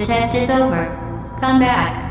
The test is over. Come back.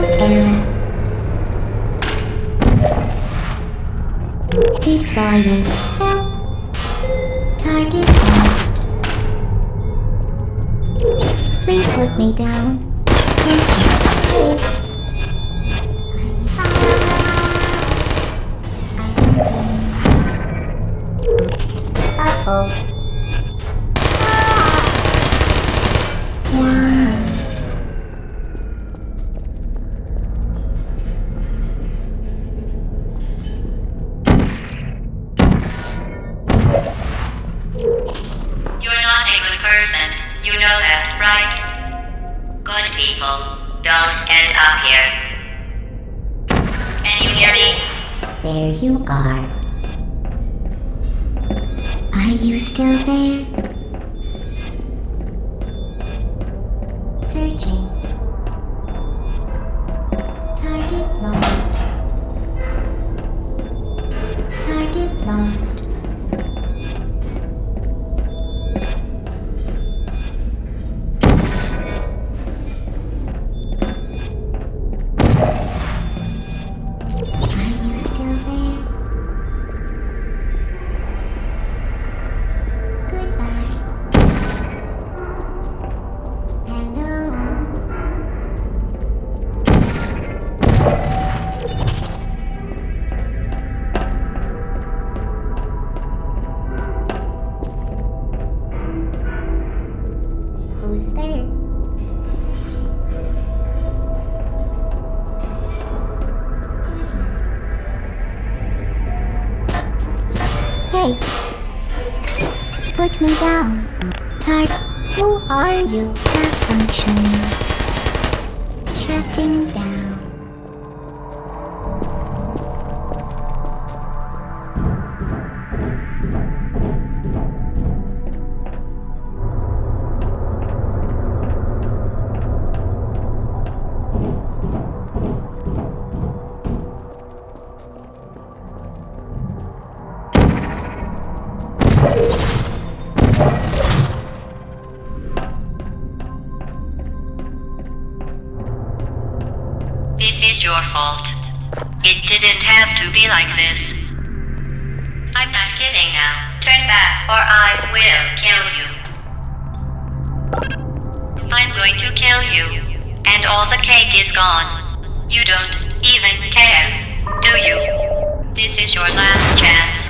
error. Deploying. Help. Target lost. Please put me down. Searching. Uh-oh. Wow. You're not a good person. You know that, right? Good people don't end up here. Can you hear me? There you are. Are you still there? Searching. Target lost. Target lost. Are you still there? Goodbye. Hello. Who's there? Hey, put me down. Who are you? Malfunction. Shutting down. This is your fault. It didn't have to be like this. I'm not kidding now. Turn back or I will kill you. I'm going to kill you. And all the cake is gone. You don't even care, do you? This is your last chance.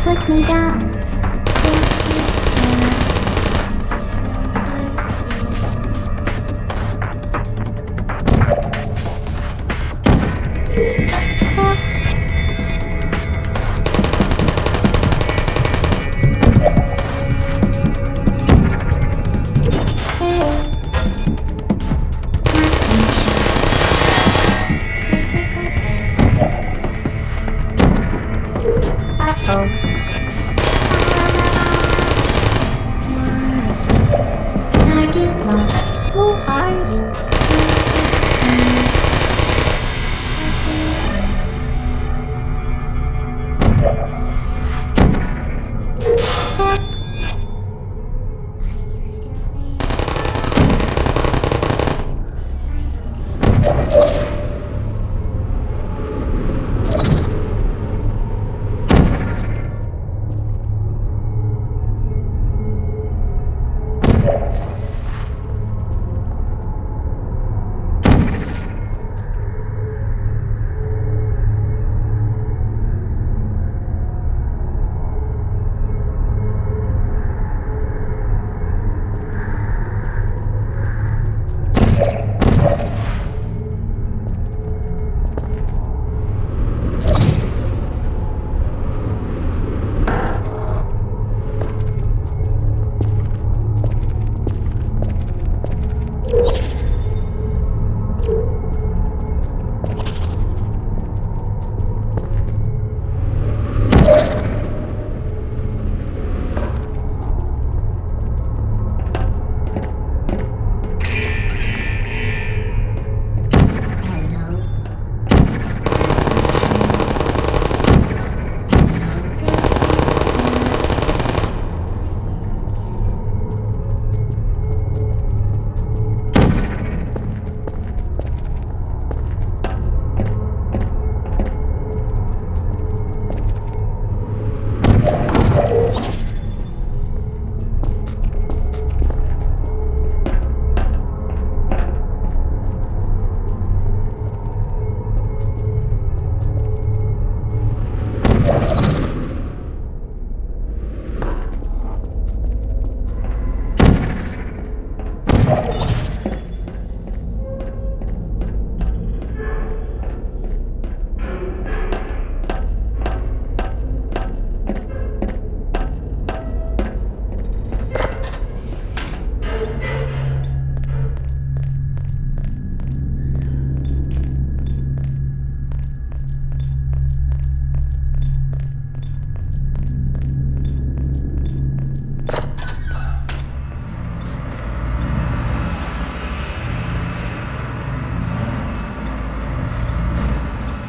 Put me down. Target locked. Who are you? Help! Are you still there?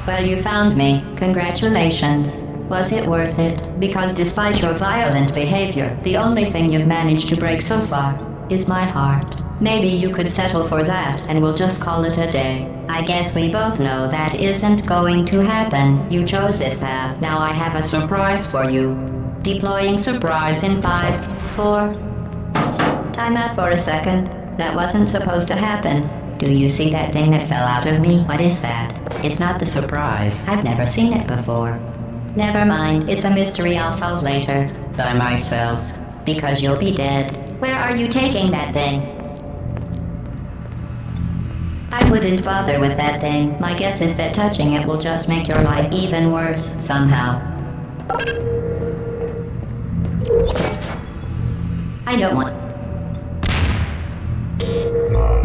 Well, you found me. Congratulations. Was it worth it? Because despite your violent behavior, the only thing you've managed to break so far is my heart. Maybe you could settle for that and we'll just call it a day. I guess we both know that isn't going to happen. You chose this path. Now I have a surprise for you. Deploying surprise in 5, 4... Time out for a second. That wasn't supposed to happen. Do you see that thing that fell out of me? What is that? It's not the surprise. I've never seen it before. Never mind. It's a mystery I'll solve later. By myself. Because you'll be dead. Where are you taking that thing? I wouldn't bother with that thing. My guess is that touching it will just make your life even worse, somehow. I don't want...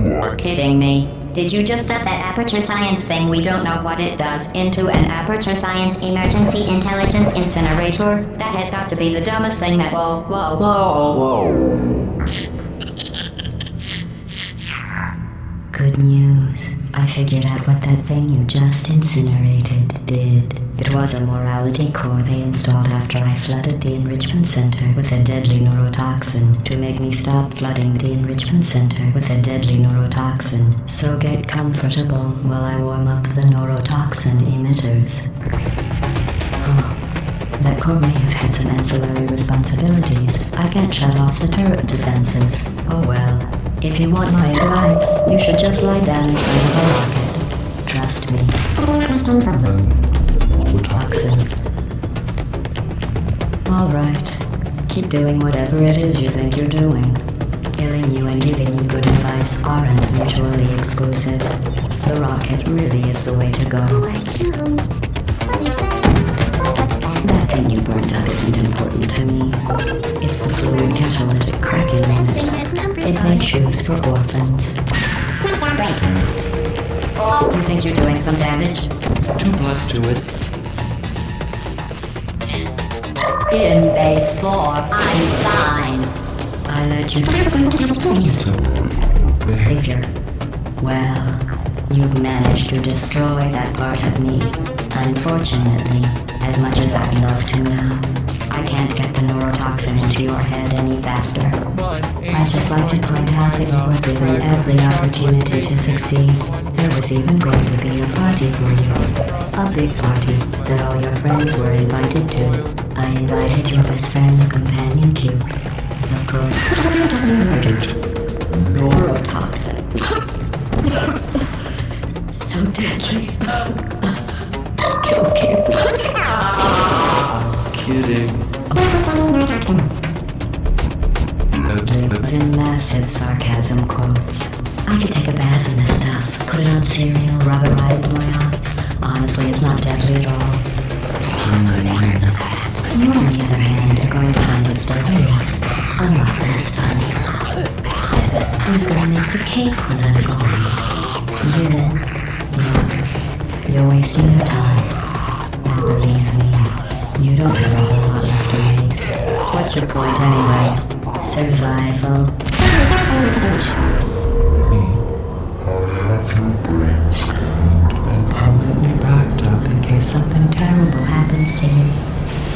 You're kidding me. Did you just stuff that aperture science thing, we don't know what it does, into an aperture science emergency intelligence incinerator? That has got to be the dumbest thing that... Whoa. Good news. I figured out what that thing you just incinerated did. It was a morality core they installed after I flooded the enrichment center with a deadly neurotoxin to make me stop flooding the enrichment center with a deadly neurotoxin. So get comfortable while I warm up the neurotoxin emitters. Oh, that core may have had some ancillary responsibilities. I can't shut off the turret defenses. Oh well. If you want my advice, you should just lie down in front of a rocket. Trust me. Toxin. Alright. Keep doing whatever it is you think you're doing. Killing you and giving you good advice aren't mutually exclusive. The rocket really is the way to go. Who are you? What is that? What's that? That thing you burned up isn't important to me. It's the fluid catalytic cracking in Thing it. has numbers It on makes shoes for orphans. Nice job, break. You think you're doing some damage? 2 plus 2 is In base form, I'm fine. I let you behavior. Well, you've managed to destroy that part of me. Unfortunately, as much as I'd love to now, I can't get the neurotoxin into your head any faster. I'd just like to point out that you were given every opportunity to succeed. There was even going to be a party for you. A big party that all your friends were invited to. I invited your best friend, the companion cube. Of course, murdered. Neurotoxin. So deadly. Joking. kidding. Lives in massive sarcasm quotes. I could take a bath in this stuff, put it on cereal, rub it right into my eyes. Honestly, it's not deadly at all. You, on the other hand, are going to find its deadliness a lot less fun. Who's gonna make the cake when I'm gone? You. You're wasting your time. And believe me, you don't have a whole lot left to waste. What's your point anyway? Survival. I'll have your brain scanned and permanently backed up in case something terrible happens to you.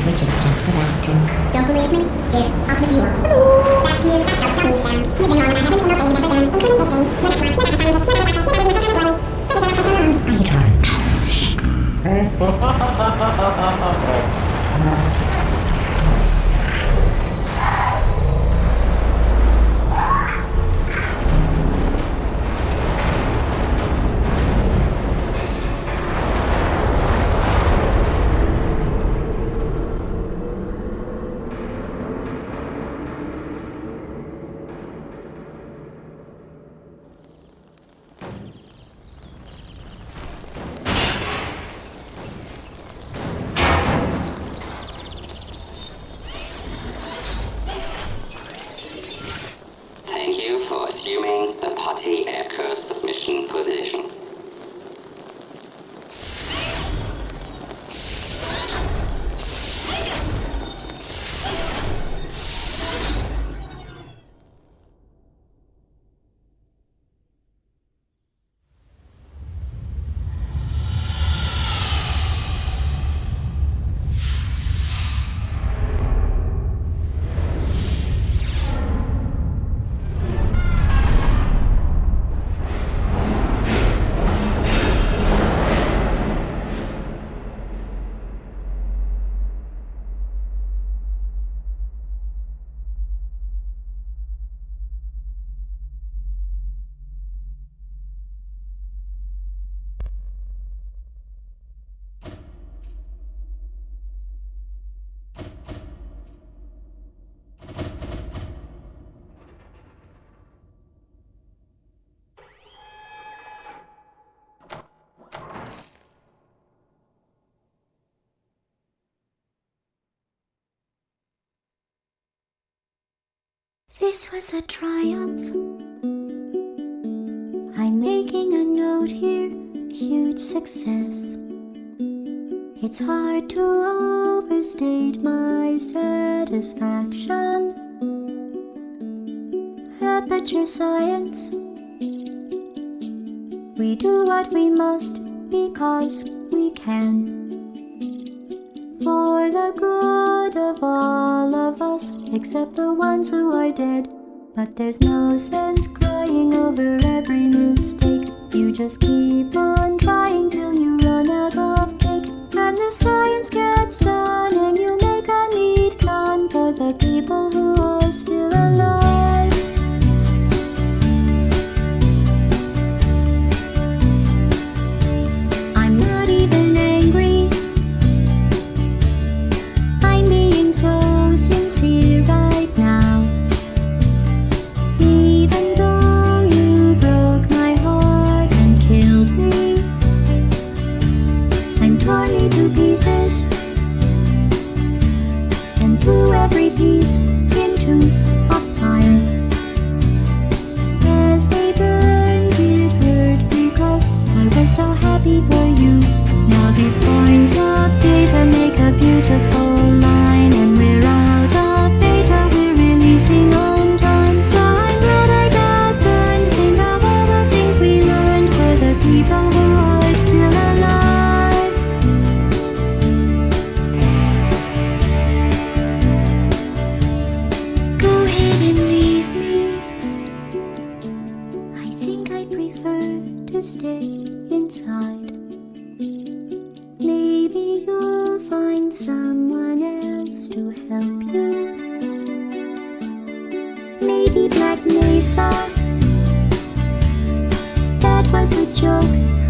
Which is just about to. Don't believe me? Here, I'll put you on. That's you, that's how dummies sound. You've been wrong about every single thing you've ever done, including this thing. You're not smart, you're not a scientist, never like that, never like that, never like that, never like that. Are you trying? Thank you for assuming the potty escort submission position. This was a triumph. I'm making a note here, huge success. It's hard to overstate my satisfaction. Aperture science. We do what we must because we can. For the good of all of us, except the ones who are dead. But there's no sense crying over every mistake. You just keep on trying till you run out of cake. And the science gets done and you make a neat gun for the people who are still alive. stay inside. Maybe you'll find someone else to help you. Maybe Black Mesa. That was a joke.